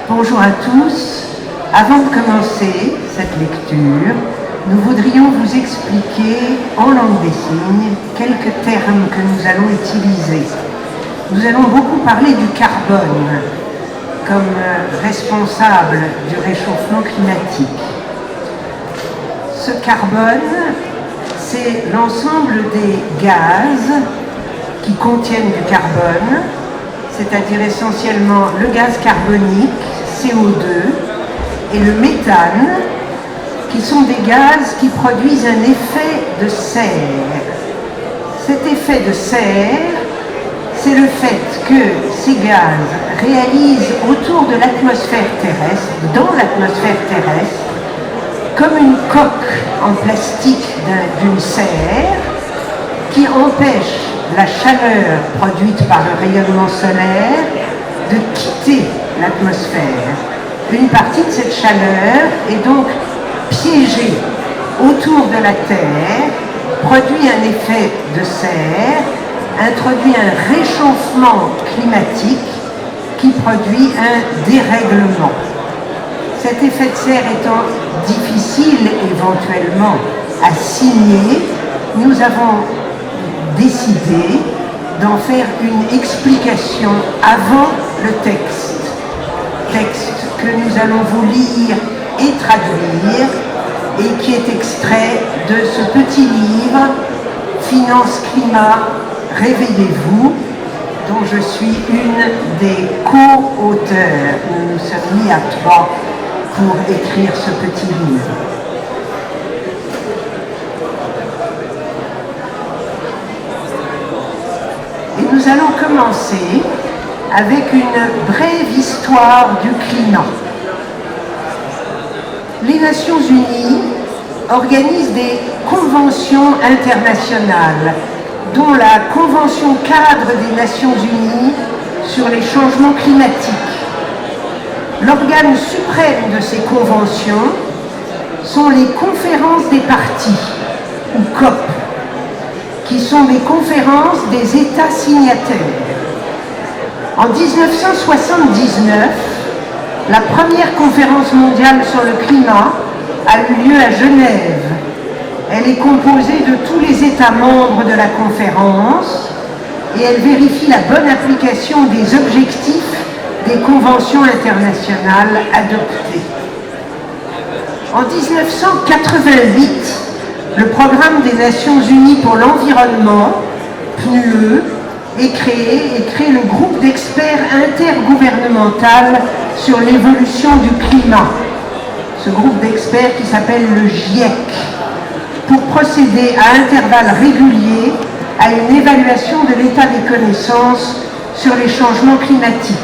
Bonjour à tous. Avant de commencer cette lecture, nous voudrions vous expliquer en langue des signes quelques termes que nous allons utiliser. Nous allons beaucoup parler du carbone comme responsable du réchauffement climatique. Ce carbone, c'est l'ensemble des gaz qui contiennent du carbone, c'est-à-dire essentiellement le gaz carbonique, CO2, et le méthane, qui sont des gaz qui produisent un effet de serre. Cet effet de serre, c'est le fait que ces gaz réalisent autour de l'atmosphère terrestre, dans l'atmosphère terrestre, comme une coque en plastique d'une serre qui empêche la chaleur produite par le rayonnement solaire de quitter l'atmosphère. Une partie de cette chaleur est donc piégée autour de la Terre, produit un effet de serre, introduit un réchauffement climatique qui produit un dérèglement. Cet effet de serre étant difficile éventuellement à signer, nous avons décidé d'en faire une explication avant le texte que nous allons vous lire et traduire et qui est extrait de ce petit livre « Finance Climat, réveillez-vous » dont je suis une des co-auteurs. Nous nous sommes mis à 3 pour écrire ce petit livre. Et nous allons commencer avec une brève histoire du climat. Les Nations Unies organisent des conventions internationales, dont la Convention cadre des Nations Unies sur les changements climatiques. L'organe suprême de ces conventions sont les conférences des parties, ou COP, qui sont des conférences des États signataires. En 1979, la première conférence mondiale sur le climat a eu lieu à Genève. Elle est composée de tous les États membres de la conférence et elle vérifie la bonne application des objectifs des conventions internationales adoptées. En 1988, le Programme des Nations Unies pour l'environnement, PNUE, est créé et crée le groupe d'experts intergouvernemental sur l'évolution du climat. Ce groupe d'experts qui s'appelle le GIEC, pour procéder à intervalles réguliers à une évaluation de l'état des connaissances sur les changements climatiques.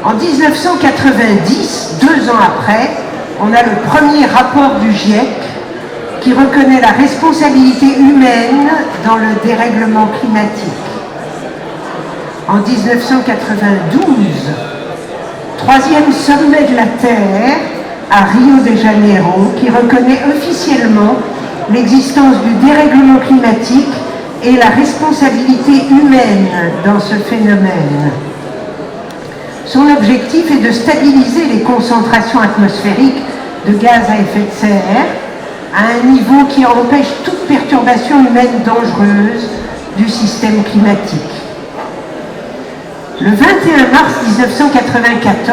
En 1990, 2 ans après, on a le premier rapport du GIEC qui reconnaît la responsabilité humaine dans le dérèglement climatique. En 1992, 3e sommet de la Terre à Rio de Janeiro, qui reconnaît officiellement l'existence du dérèglement climatique et la responsabilité humaine dans ce phénomène. Son objectif est de stabiliser les concentrations atmosphériques de gaz à effet de serre à un niveau qui empêche toute perturbation humaine dangereuse du système climatique. Le 21 mars 1994,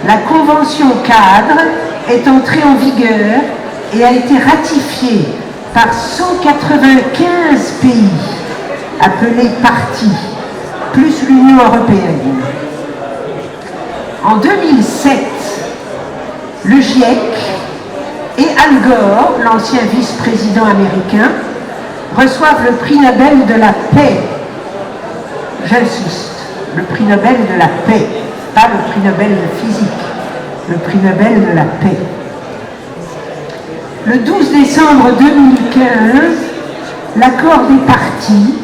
la Convention cadre est entrée en vigueur et a été ratifiée par 195 pays, appelés parties, plus l'Union européenne. En 2007, le GIEC et Al Gore, l'ancien vice-président américain, reçoivent le prix Nobel de la paix. J'insiste, le prix Nobel de la paix, pas le prix Nobel de physique, le prix Nobel de la paix. Le 12 décembre 2015, l'accord des parties,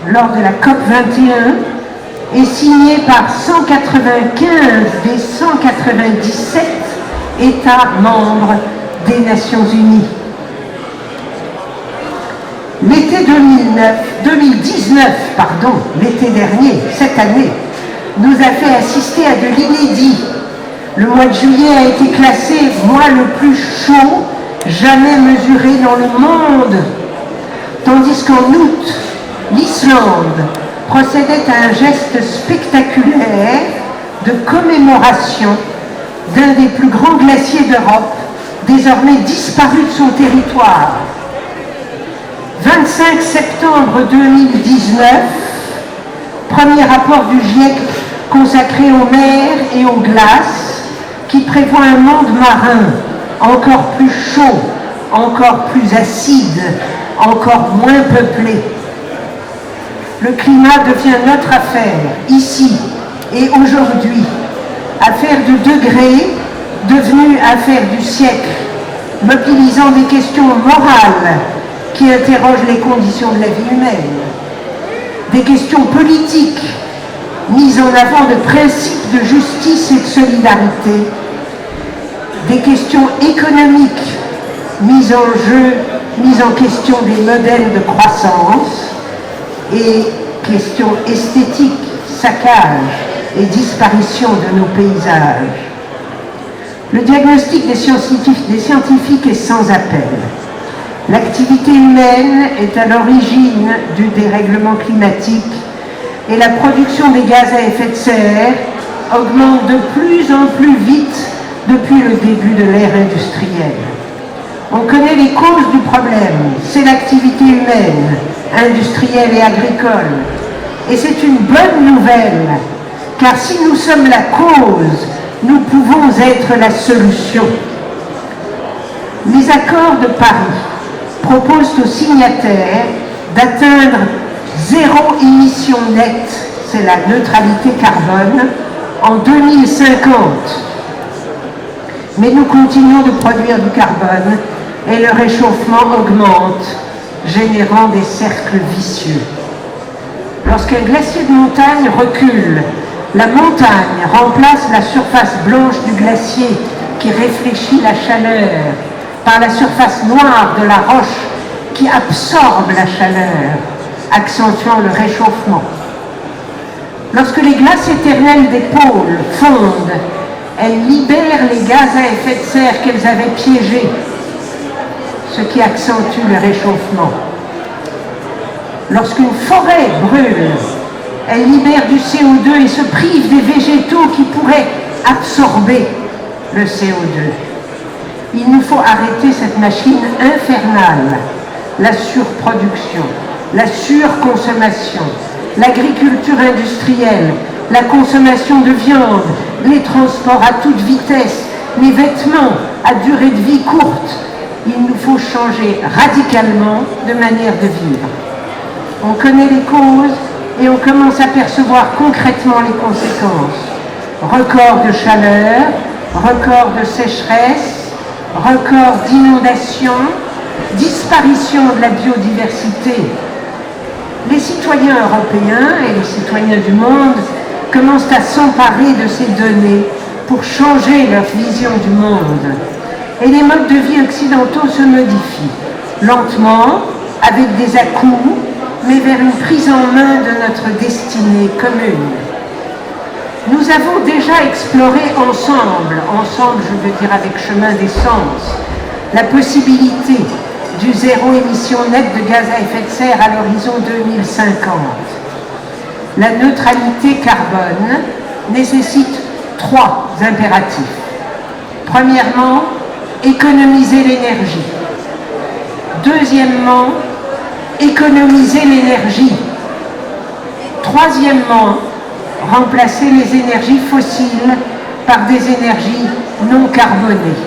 lors de la COP 21, est signé par 195 des 197 États membres des Nations Unies. L'été 2019, l'été dernier, cette année, nous a fait assister à de l'inédit. Le mois de juillet a été classé mois le plus chaud jamais mesuré dans le monde, tandis qu'en août, l'Islande procédait à un geste spectaculaire de commémoration d'un des plus grands glaciers d'Europe, désormais disparu de son territoire. 25 septembre 2019, premier rapport du GIEC consacré aux mers et aux glaces, qui prévoit un monde marin encore plus chaud, encore plus acide, encore moins peuplé. Le climat devient notre affaire, ici et aujourd'hui, affaire de degrés, devenue affaire du siècle, mobilisant des questions morales qui interrogent les conditions de la vie humaine, des questions politiques mises en avant de principes de justice et de solidarité, des questions économiques mises en question des modèles de croissance et questions esthétiques, saccage et disparition de nos paysages. Le diagnostic des scientifiques est sans appel. L'activité humaine est à l'origine du dérèglement climatique et la production des gaz à effet de serre augmente de plus en plus vite depuis le début de l'ère industrielle. On connaît les causes du problème, c'est l'activité humaine, industrielle et agricole. Et c'est une bonne nouvelle, car si nous sommes la cause, nous pouvons être la solution. Les accords de Paris proposent aux signataires d'atteindre zéro émission nette, c'est la neutralité carbone, en 2050. Mais nous continuons de produire du carbone et le réchauffement augmente, générant des cercles vicieux. Lorsqu'un glacier de montagne recule, la montagne remplace la surface blanche du glacier qui réfléchit la chaleur par la surface noire de la roche qui absorbe la chaleur, accentuant le réchauffement. Lorsque les glaces éternelles des pôles fondent, elles libèrent les gaz à effet de serre qu'elles avaient piégés, ce qui accentue le réchauffement. Lorsqu'une forêt brûle, elle libère du CO2 et se prive des végétaux qui pourraient absorber le CO2. Il nous faut arrêter cette machine infernale, la surproduction, la surconsommation, l'agriculture industrielle, la consommation de viande, les transports à toute vitesse, les vêtements à durée de vie courte. Il nous faut changer radicalement de manière de vivre. On connaît les causes et on commence à percevoir concrètement les conséquences. Record de chaleur, record de sécheresse, record d'inondations, disparition de la biodiversité. Les citoyens européens et les citoyens du monde commencent à s'emparer de ces données pour changer leur vision du monde. Et les modes de vie occidentaux se modifient, lentement, avec des à-coups, mais vers une prise en main de notre destinée commune. Nous avons déjà exploré ensemble, je veux dire avec chemin d'essence, la possibilité du zéro émission nette de gaz à effet de serre à l'horizon 2050. La neutralité carbone nécessite 3 impératifs. Premièrement, économiser l'énergie. Deuxièmement, économiser l'énergie. Troisièmement, remplacer les énergies fossiles par des énergies non carbonées.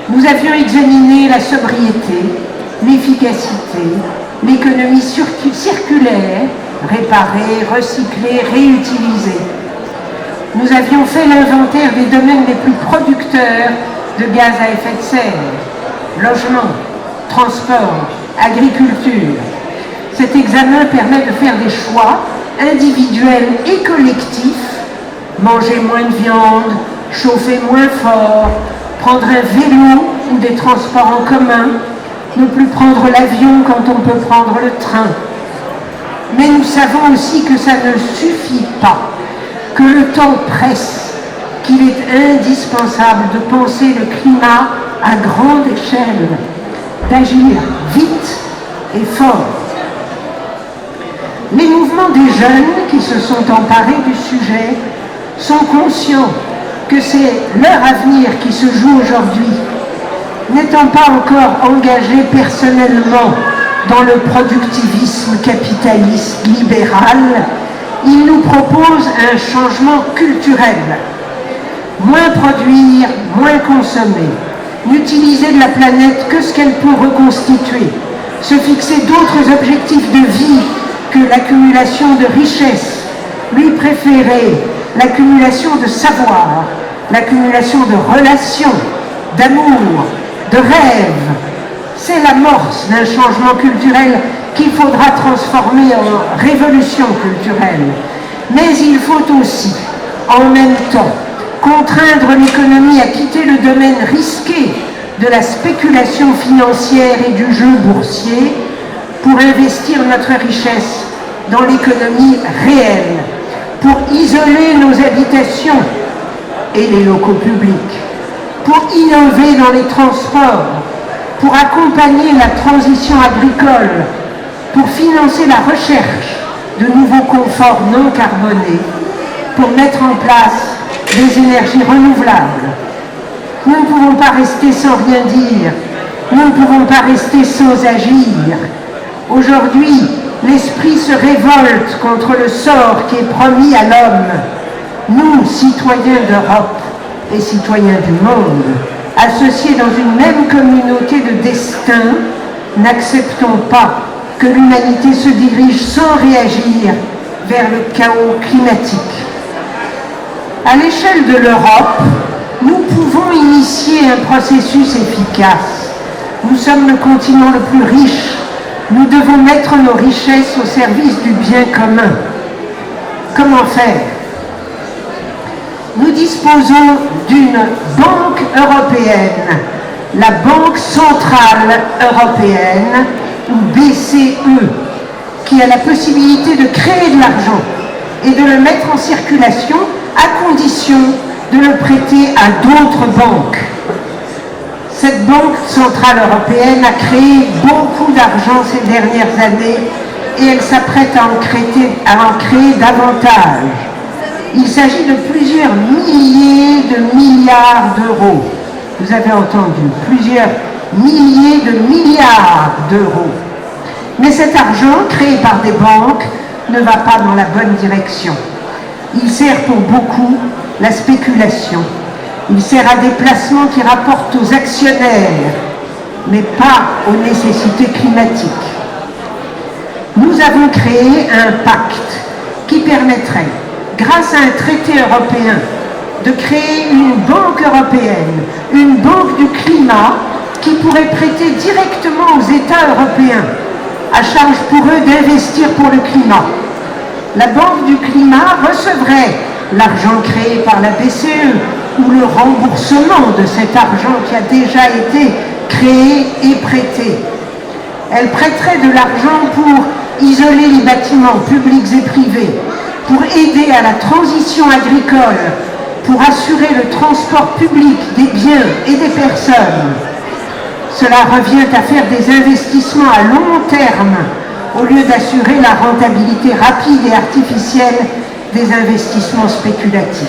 Nous avions examiné la sobriété, l'efficacité, l'économie circulaire, réparer, recycler, réutiliser. Nous avions fait l'inventaire des domaines les plus producteurs de gaz à effet de serre, logement, transport, agriculture. Cet examen permet de faire des choix individuels et collectifs, manger moins de viande, chauffer moins fort, prendre un vélo ou des transports en commun, ne plus prendre l'avion quand on peut prendre le train. Mais nous savons aussi que ça ne suffit pas. que le temps presse, qu'il est indispensable de penser le climat à grande échelle, d'agir vite et fort. Les mouvements des jeunes qui se sont emparés du sujet sont conscients que c'est leur avenir qui se joue aujourd'hui. N'étant pas encore engagés personnellement dans le productivisme capitaliste libéral, ils nous proposent un changement culturel. Moins produire, moins consommer, n'utiliser de la planète que ce qu'elle peut reconstituer, se fixer d'autres objectifs de vie que l'accumulation de richesses, lui préférer l'accumulation de savoir, l'accumulation de relations, d'amour, de rêves. C'est l'amorce d'un changement culturel qu'il faudra transformer en révolution culturelle. Mais il faut aussi, en même temps, contraindre l'économie à quitter le domaine risqué de la spéculation financière et du jeu boursier pour investir notre richesse dans l'économie réelle, pour isoler nos habitations et les locaux publics, pour innover dans les transports, pour accompagner la transition agricole, pour financer la recherche de nouveaux conforts non carbonés, pour mettre en place des énergies renouvelables. Nous ne pouvons pas rester sans rien dire, nous ne pouvons pas rester sans agir. Aujourd'hui, l'esprit se révolte contre le sort qui est promis à l'homme. Nous, citoyens d'Europe et citoyens du monde, associés dans une même communauté de destin, n'acceptons pas que l'humanité se dirige sans réagir vers le chaos climatique. À l'échelle de l'Europe, nous pouvons initier un processus efficace. Nous sommes le continent le plus riche. Nous devons mettre nos richesses au service du bien commun. Comment faire? Nous disposons d'une banque européenne, la Banque centrale européenne, ou BCE, qui a la possibilité de créer de l'argent et de le mettre en circulation à condition de le prêter à d'autres banques. Cette Banque centrale européenne a créé beaucoup d'argent ces dernières années et elle s'apprête à en créer davantage. Il s'agit de plusieurs milliers de milliards d'euros. Vous avez entendu, plusieurs milliers de milliards d'euros. Mais cet argent créé par des banques ne va pas dans la bonne direction. Il sert pour beaucoup la spéculation. Il sert à des placements qui rapportent aux actionnaires, mais pas aux nécessités climatiques. Nous avons créé un pacte qui permettrait, grâce à un traité européen, de créer une banque européenne, une banque du climat qui pourrait prêter directement aux États européens, à charge pour eux d'investir pour le climat. La banque du climat recevrait l'argent créé par la BCE ou le remboursement de cet argent qui a déjà été créé et prêté. Elle prêterait de l'argent pour isoler les bâtiments publics et privés, pour aider à la transition agricole, pour assurer le transport public des biens et des personnes. Cela revient à faire des investissements à long terme au lieu d'assurer la rentabilité rapide et artificielle des investissements spéculatifs.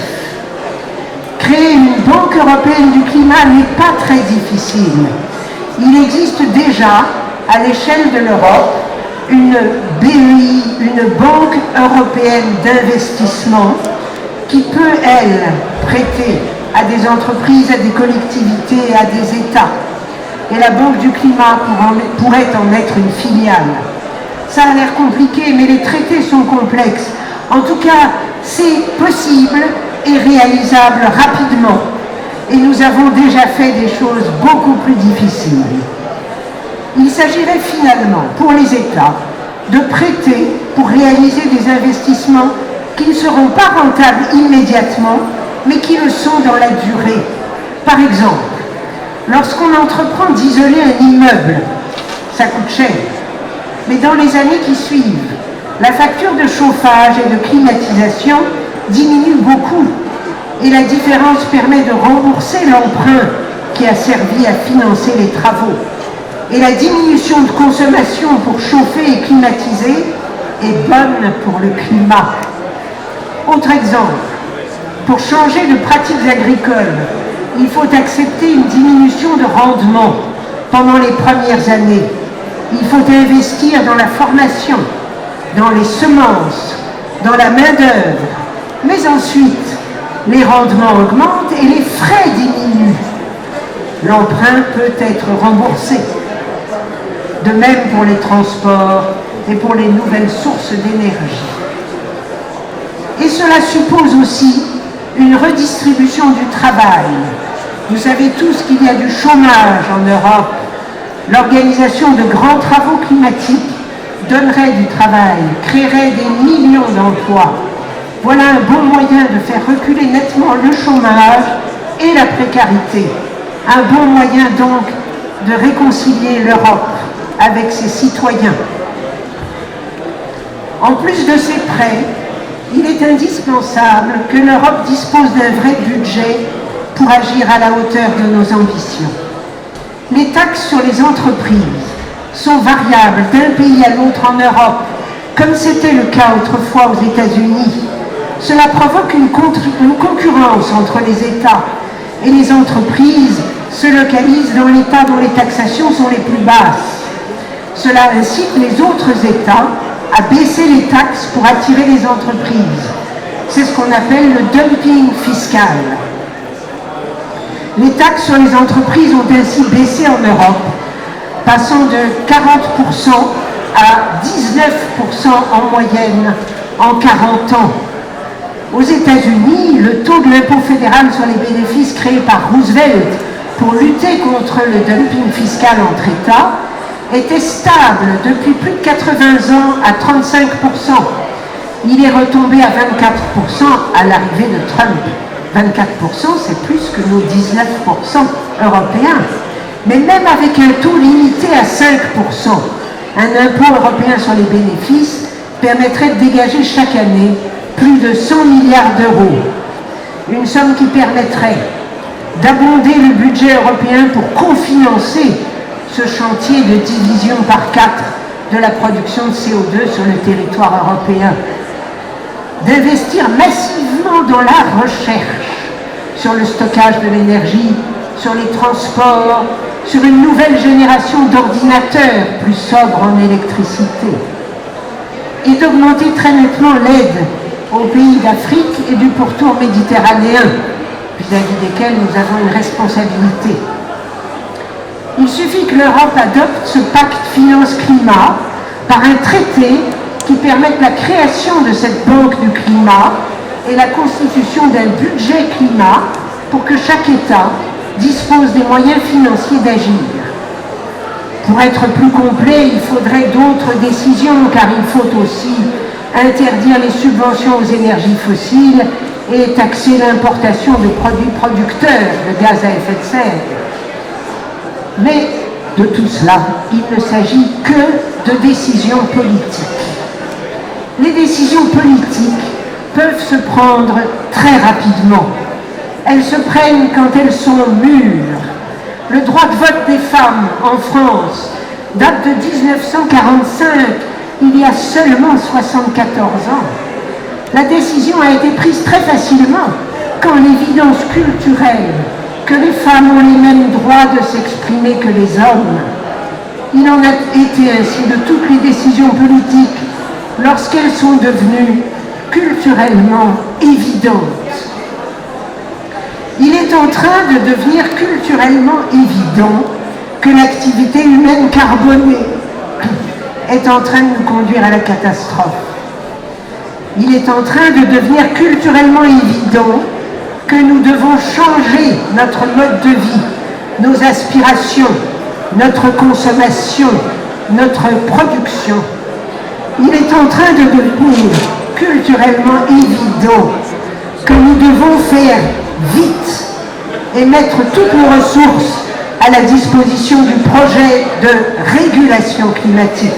Créer une banque européenne du climat n'est pas très difficile. Il existe déjà, à l'échelle de l'Europe, une BEI, une Banque européenne d'investissement, qui peut, elle, prêter à des entreprises, à des collectivités, à des États. Et la Banque du climat pourrait en être une filiale. Ça a l'air compliqué, mais les traités sont complexes. En tout cas, c'est possible et réalisable rapidement. Et nous avons déjà fait des choses beaucoup plus difficiles. Il s'agirait finalement, pour les États, de prêter pour réaliser des investissements qui ne seront pas rentables immédiatement, mais qui le sont dans la durée. Par exemple, lorsqu'on entreprend d'isoler un immeuble, ça coûte cher. Mais dans les années qui suivent, la facture de chauffage et de climatisation diminue beaucoup et la différence permet de rembourser l'emprunt qui a servi à financer les travaux. Et la diminution de consommation pour chauffer et climatiser est bonne pour le climat. Autre exemple, pour changer de pratiques agricoles, il faut accepter une diminution de rendement pendant les premières années. Il faut investir dans la formation, dans les semences, dans la main-d'œuvre. Mais ensuite, les rendements augmentent et les frais diminuent. L'emprunt peut être remboursé. De même pour les transports et pour les nouvelles sources d'énergie. Et cela suppose aussi une redistribution du travail. Vous savez tous qu'il y a du chômage en Europe. L'organisation de grands travaux climatiques donnerait du travail, créerait des millions d'emplois. Voilà un bon moyen de faire reculer nettement le chômage et la précarité. Un bon moyen donc de réconcilier l'Europe avec ses citoyens. En plus de ces prêts, il est indispensable que l'Europe dispose d'un vrai budget pour agir à la hauteur de nos ambitions. Les taxes sur les entreprises sont variables d'un pays à l'autre en Europe, comme c'était le cas autrefois aux États-Unis. Cela provoque une concurrence entre les États et les entreprises se localisent dans l'État dont les taxations sont les plus basses. Cela incite les autres États à baisser les taxes pour attirer les entreprises. C'est ce qu'on appelle le dumping fiscal. Les taxes sur les entreprises ont ainsi baissé en Europe, passant de 40% à 19% en moyenne en 40 ans. Aux États-Unis, le taux de l'impôt fédéral sur les bénéfices créé par Roosevelt pour lutter contre le dumping fiscal entre États était stable depuis plus de 80 ans à 35%. Il est retombé à 24% à l'arrivée de Trump. 24%, c'est plus que nos 19% européens. Mais même avec un taux limité à 5%, un impôt européen sur les bénéfices permettrait de dégager chaque année plus de 100 milliards d'euros. Une somme qui permettrait d'abonder le budget européen pour cofinancer ce chantier de division par 4 de la production de CO2 sur le territoire européen, d'investir massivement dans la recherche, sur le stockage de l'énergie, sur les transports, sur une nouvelle génération d'ordinateurs plus sobres en électricité, et d'augmenter très nettement l'aide aux pays d'Afrique et du pourtour méditerranéen, vis-à-vis desquels nous avons une responsabilité. Il suffit que l'Europe adopte ce pacte finance-climat par un traité qui permette la création de cette banque du climat et la constitution d'un budget climat pour que chaque État dispose des moyens financiers d'agir. Pour être plus complet, il faudrait d'autres décisions, car il faut aussi interdire les subventions aux énergies fossiles et taxer l'importation de produits producteurs de gaz à effet de serre. Mais de tout cela, il ne s'agit que de décisions politiques. Les décisions politiques peuvent se prendre très rapidement. Elles se prennent quand elles sont mûres. Le droit de vote des femmes en France date de 1945, il y a seulement 74 ans. La décision a été prise très facilement quand l'évidence culturelle que les femmes ont les mêmes droits de s'exprimer que les hommes. Il en a été ainsi de toutes les décisions politiques lorsqu'elles sont devenues culturellement évidentes. Il est en train de devenir culturellement évident que l'activité humaine carbonée est en train de nous conduire à la catastrophe. Il est en train de devenir culturellement évident que nous devons changer notre mode de vie, nos aspirations, notre consommation, notre production. Il est en train de devenir culturellement évident que nous devons faire vite et mettre toutes nos ressources à la disposition du projet de régulation climatique.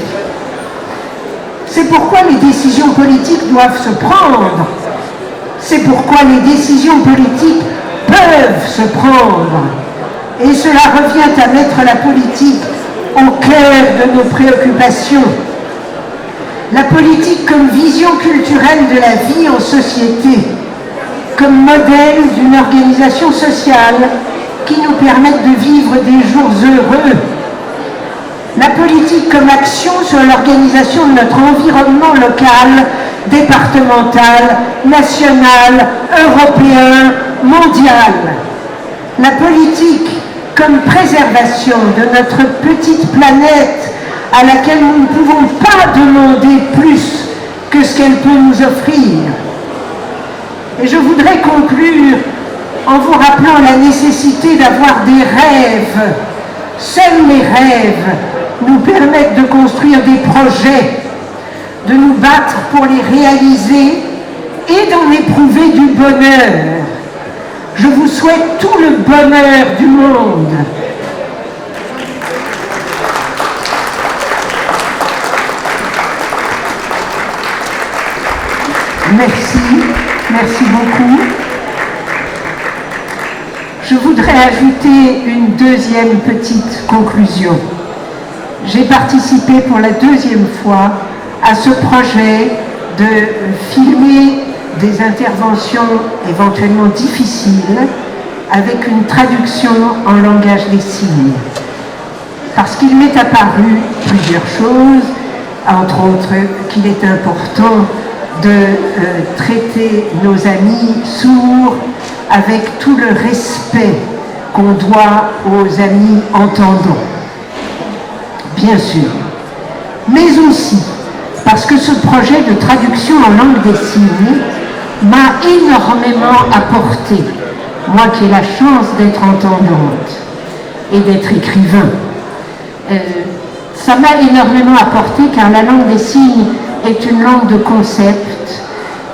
C'est pourquoi les décisions politiques doivent se prendre C'est pourquoi les décisions politiques peuvent se prendre. Et cela revient à mettre la politique au cœur de nos préoccupations. La politique comme vision culturelle de la vie en société, comme modèle d'une organisation sociale qui nous permette de vivre des jours heureux. La politique comme action sur l'organisation de notre environnement local, départemental, national, européen, mondial. La politique comme préservation de notre petite planète à laquelle nous ne pouvons pas demander plus que ce qu'elle peut nous offrir. Et je voudrais conclure en vous rappelant la nécessité d'avoir des rêves. Seuls les rêves nous permettent de construire des projets, de nous battre pour les réaliser et d'en éprouver du bonheur. Je vous souhaite tout le bonheur du monde. Merci beaucoup. Je voudrais ajouter une deuxième petite conclusion. J'ai participé pour la deuxième fois à ce projet de filmer des interventions éventuellement difficiles avec une traduction en langage des signes. Parce qu'il m'est apparu plusieurs choses, entre autres qu'il est important de traiter nos amis sourds avec tout le respect qu'on doit aux amis entendants, bien sûr. Mais aussi parce que ce projet de traduction en langue des signes m'a énormément apporté, moi qui ai la chance d'être entendante et d'être écrivain. Ça m'a énormément apporté car la langue des signes est une langue de concept,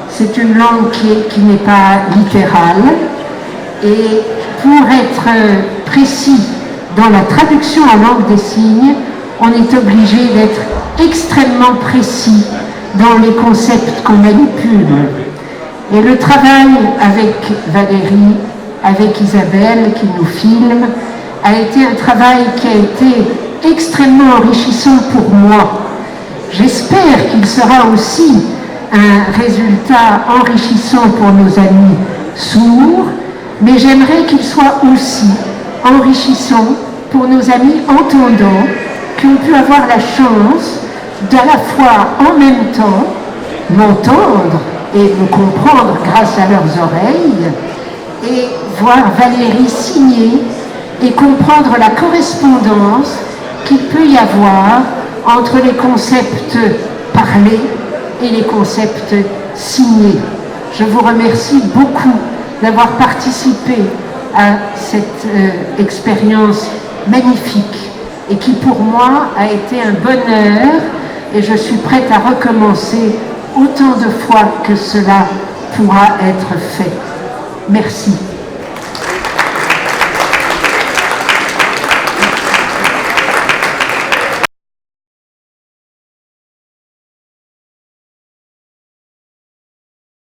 c'est une langue qui n'est pas littérale, et pour être précis dans la traduction en langue des signes, on est obligé d'être extrêmement précis dans les concepts qu'on manipule. Et le travail avec Valérie, avec Isabelle qui nous filme, a été un travail qui a été extrêmement enrichissant pour moi. J'espère qu'il sera aussi un résultat enrichissant pour nos amis sourds, mais j'aimerais qu'il soit aussi enrichissant pour nos amis entendants qui ont pu avoir la chance d'à la fois en même temps m'entendre et me comprendre grâce à leurs oreilles et voir Valérie signer et comprendre la correspondance qu'il peut y avoir entre les concepts parlés et les concepts signés. Je vous remercie beaucoup d'avoir participé à cette expérience magnifique et qui pour moi a été un bonheur, et je suis prête à recommencer autant de fois que cela pourra être fait. Merci.